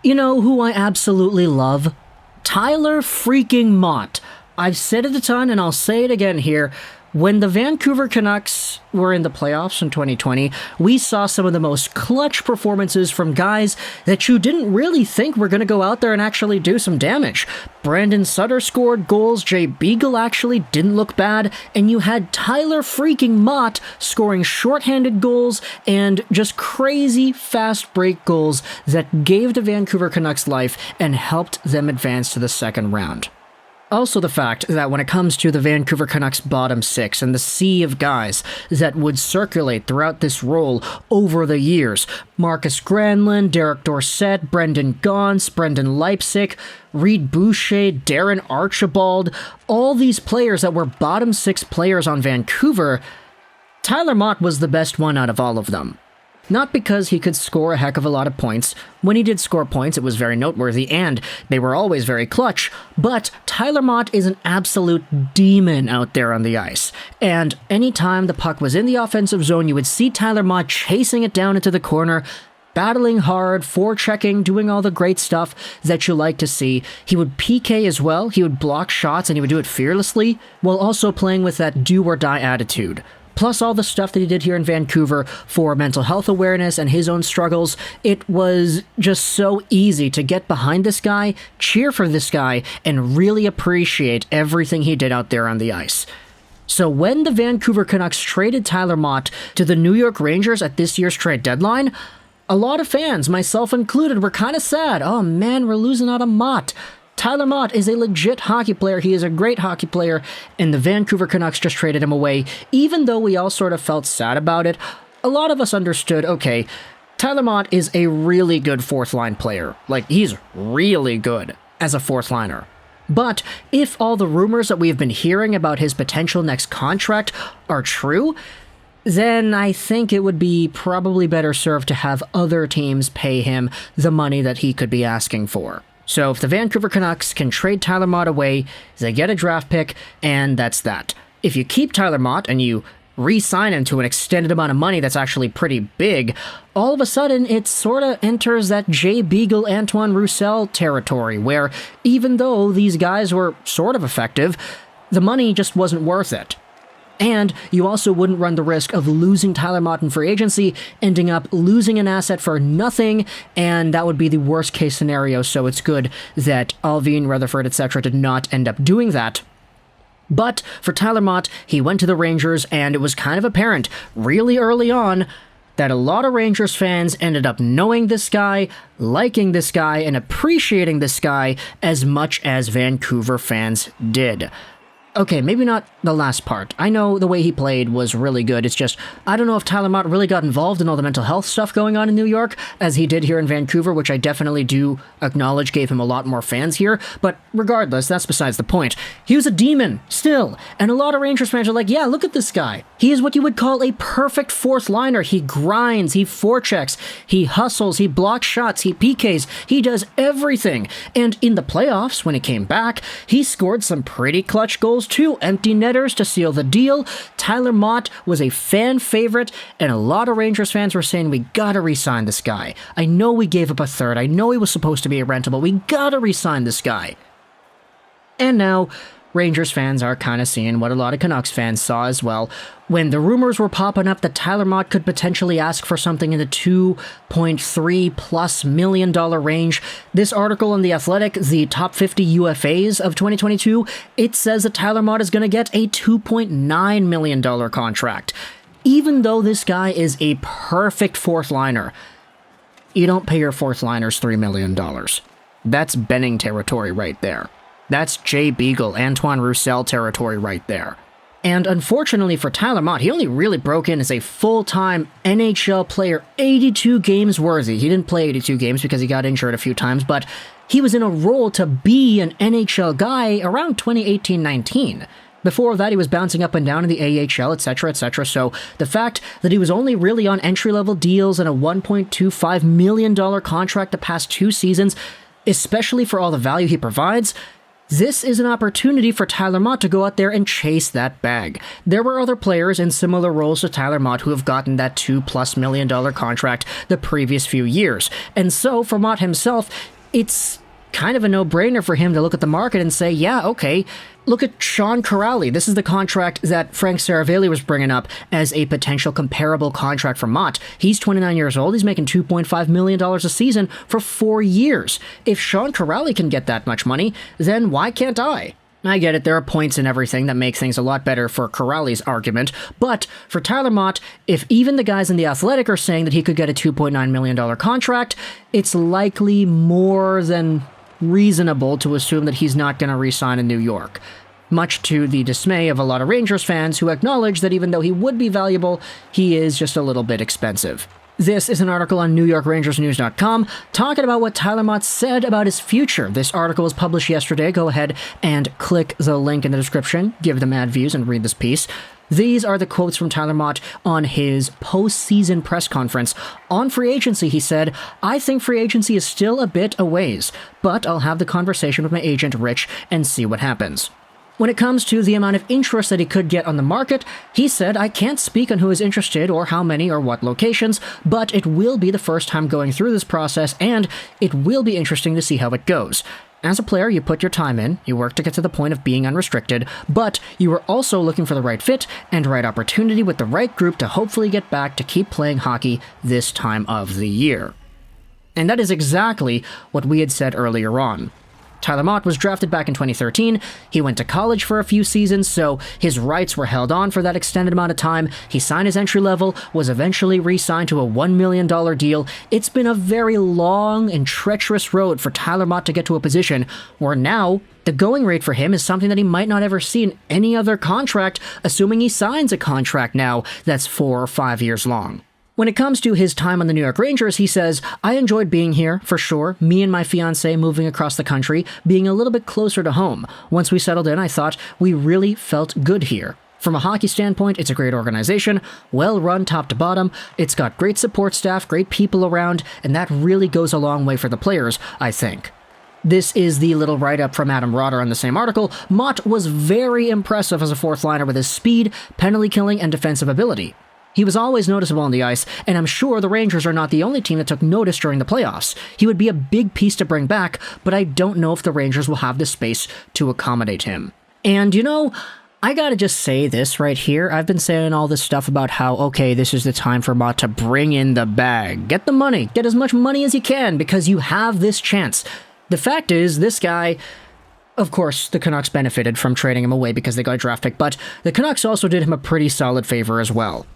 You know who I absolutely love? Tyler freaking Motte. I've said it a ton and I'll say it again here. When the Vancouver Canucks were in the playoffs in 2020, we saw some of the most clutch performances from guys that you didn't really think were going to go out there and actually do some damage. Brandon Sutter scored goals, Jay Beagle actually didn't look bad, and you had Tyler freaking Motte scoring shorthanded goals and just crazy fast break goals that gave the Vancouver Canucks life and helped them advance to the second round. Also the fact that when it comes to the Vancouver Canucks bottom six and the sea of guys that would circulate throughout this role over the years, Marcus Granlund, Derek Dorsett, Brendan Gaunce, Brendan Leipsic, Reed Boucher, Darren Archibald, all these players that were bottom six players on Vancouver, Tyler Motte was the best one out of all of them. Not because he could score a heck of a lot of points. When he did score points, it was very noteworthy, and they were always very clutch, but Tyler Motte is an absolute demon out there on the ice. And anytime the puck was in the offensive zone, you would see Tyler Motte chasing it down into the corner, battling hard, forechecking, doing all the great stuff that you like to see. He would PK as well, he would block shots, and he would do it fearlessly, while also playing with that do-or-die attitude. Plus all the stuff that he did here in Vancouver for mental health awareness and his own struggles, it was just so easy to get behind this guy, cheer for this guy, and really appreciate everything he did out there on the ice. So when the Vancouver Canucks traded Tyler Motte to the New York Rangers at this year's trade deadline, a lot of fans, myself included, were kind of sad. Oh man, we're losing out on Motte. Tyler Motte is a legit hockey player, he is a great hockey player, and the Vancouver Canucks just traded him away. Even though we all sort of felt sad about it, a lot of us understood, okay, Tyler Motte is a really good fourth-line player. Like, he's really good as a fourth-liner. But if all the rumors that we've been hearing about his potential next contract are true, then I think it would be probably better served to have other teams pay him the money that he could be asking for. So if the Vancouver Canucks can trade Tyler Motte away, they get a draft pick, and that's that. If you keep Tyler Motte and you re-sign him to an extended amount of money that's actually pretty big, all of a sudden it sort of enters that Jay Beagle, Antoine Roussel territory, where even though these guys were sort of effective, the money just wasn't worth it. And you also wouldn't run the risk of losing Tyler Motte in free agency, ending up losing an asset for nothing, and that would be the worst case scenario, so it's good that Alvin, Rutherford, etc. did not end up doing that. But for Tyler Motte, he went to the Rangers, and it was kind of apparent really early on that a lot of Rangers fans ended up knowing this guy, liking this guy, and appreciating this guy as much as Vancouver fans did. Okay, maybe not the last part. I know the way he played was really good. It's just, I don't know if Tyler Motte really got involved in all the mental health stuff going on in New York, as he did here in Vancouver, which I definitely do acknowledge gave him a lot more fans here. But regardless, that's besides the point. He was a demon, still. And a lot of Rangers fans are like, yeah, look at this guy. He is what you would call a perfect fourth liner. He grinds, he forechecks, he hustles, he blocks shots, he PKs, he does everything. And in the playoffs, when he came back, he scored some pretty clutch goals too, empty netters to seal the deal. Tyler Motte was a fan favorite, and a lot of Rangers fans were saying, we gotta re-sign this guy. I know we gave up a third, I know he was supposed to be a rental, but we gotta re-sign this guy. And now, Rangers fans are kind of seeing what a lot of Canucks fans saw as well. When the rumors were popping up that Tyler Motte could potentially ask for something in the $2.3+ million range, this article in The Athletic, the top 50 UFAs of 2022, it says that Tyler Motte is going to get a $2.9 million contract. Even though this guy is a perfect fourth liner, you don't pay your fourth liners $3 million. That's Benning territory right there. That's Jay Beagle, Antoine Roussel territory right there. And unfortunately for Tyler Motte, he only really broke in as a full-time NHL player, 82 games worthy. He didn't play 82 games because he got injured a few times, but he was in a role to be an NHL guy around 2018-19. Before that, he was bouncing up and down in the AHL, etc., etc. So the fact that he was only really on entry-level deals and a $1.25 million contract the past 2 seasons, especially for all the value he provides, This is an opportunity for Tyler Motte to go out there and chase that bag. There were other players in similar roles to Tyler Motte who have gotten that $2+ million contract the previous few years. And so, for Motte himself, it's kind of a no-brainer for him to look at the market and say, yeah, okay, look at Sean Kuraly. This is the contract that Frank Saravalli was bringing up as a potential comparable contract for Motte. He's 29 years old. He's making $2.5 million a season for 4 years. If Sean Kuraly can get that much money, then why can't I? I get it, there are points in everything that make things a lot better for Kuraly's argument, but for Tyler Motte, if even the guys in The Athletic are saying that he could get a $2.9 million contract, it's likely more than reasonable to assume that he's not going to re-sign in New York, much to the dismay of a lot of Rangers fans who acknowledge that even though he would be valuable, he is just a little bit expensive. This is an article on NewYorkRangersNews.com talking about what Tyler Motte said about his future. This article was published yesterday. Go ahead and click the link in the description, give them ad views, and read this piece. These are the quotes from Tyler Motte on his postseason press conference. On free agency, he said, "I think free agency is still a bit a ways, but I'll have the conversation with my agent, Rich, and see what happens." When it comes to the amount of interest that he could get on the market, he said, "I can't speak on who is interested or how many or what locations, but it will be the first time going through this process, and it will be interesting to see how it goes. As a player, you put your time in, you work to get to the point of being unrestricted, but you are also looking for the right fit and right opportunity with the right group to hopefully get back to keep playing hockey this time of the year." And that is exactly what we had said earlier on. Tyler Motte was drafted back in 2013. He went to college for a few seasons, so his rights were held on for that extended amount of time. He signed his entry level, was eventually re-signed to a $1 million deal. It's been a very long and treacherous road for Tyler Motte to get to a position where now the going rate for him is something that he might not ever see in any other contract, assuming he signs a contract now that's 4 or 5 years long. When it comes to his time on the New York Rangers, he says, "I enjoyed being here, for sure. Me and my fiancée moving across the country, being a little bit closer to home. Once we settled in, I thought we really felt good here. From a hockey standpoint, it's a great organization, well run top to bottom. It's got great support staff, great people around, and that really goes a long way for the players, I think." This is the little write-up from Adam Rotter on the same article. Motte was very impressive as a fourth liner with his speed, penalty killing, and defensive ability. He was always noticeable on the ice, and I'm sure the Rangers are not the only team that took notice during the playoffs. He would be a big piece to bring back, but I don't know if the Rangers will have the space to accommodate him. And, you know, I gotta just say this right here. I've been saying all this stuff about how, okay, this is the time for Motte to bring in the bag. Get the money. Get as much money as you can, because you have this chance. The fact is, this guy... Of course, the Canucks benefited from trading him away because they got a draft pick, but the Canucks also did him a pretty solid favor as well.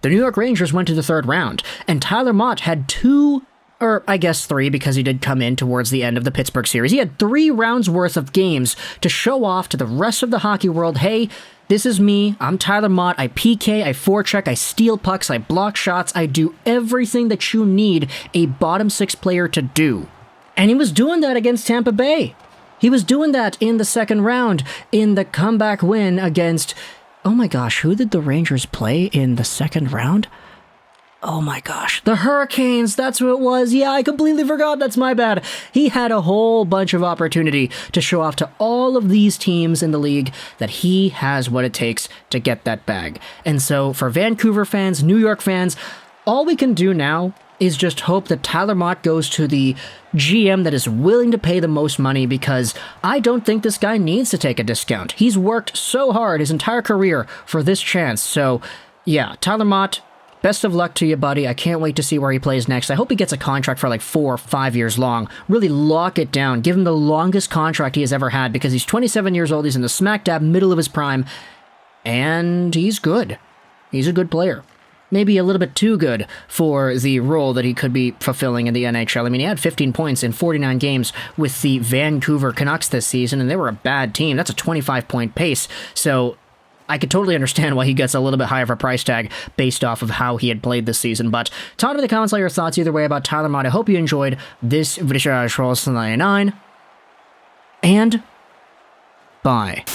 The New York Rangers went to the third round, and Tyler Motte had 2, or I guess 3 because he did come in towards the end of the Pittsburgh series. He had 3 rounds worth of games to show off to the rest of the hockey world, hey, this is me, I'm Tyler Motte, I PK, I forecheck, I steal pucks, I block shots, I do everything that you need a bottom 6 player to do. And he was doing that against Tampa Bay. He was doing that in the second round in the comeback win against... Oh my gosh, who did the Rangers play in the second round? Oh my gosh, the Hurricanes, that's who it was. Yeah, I completely forgot, that's my bad. He had a whole bunch of opportunity to show off to all of these teams in the league that he has what it takes to get that bag. And so for Vancouver fans, New York fans, all we can do now is just hope that Tyler Motte goes to the GM that is willing to pay the most money, because I don't think this guy needs to take a discount. He's worked so hard his entire career for this chance. So, yeah, Tyler Motte, best of luck to you, buddy. I can't wait to see where he plays next. I hope he gets a contract for like 4 or 5 years long. Really lock it down. Give him the longest contract he has ever had, because he's 27 years old. He's in the smack dab middle of his prime, and he's good. He's a good player. Maybe a little bit too good for the role that he could be fulfilling in the NHL. I mean, he had 15 points in 49 games with the Vancouver Canucks this season, and they were a bad team. That's a 25-point pace, so I could totally understand why he gets a little bit higher of a price tag based off of how he had played this season. But talk in the comments all your thoughts either way about Tyler Motte. I hope you enjoyed this video, and bye.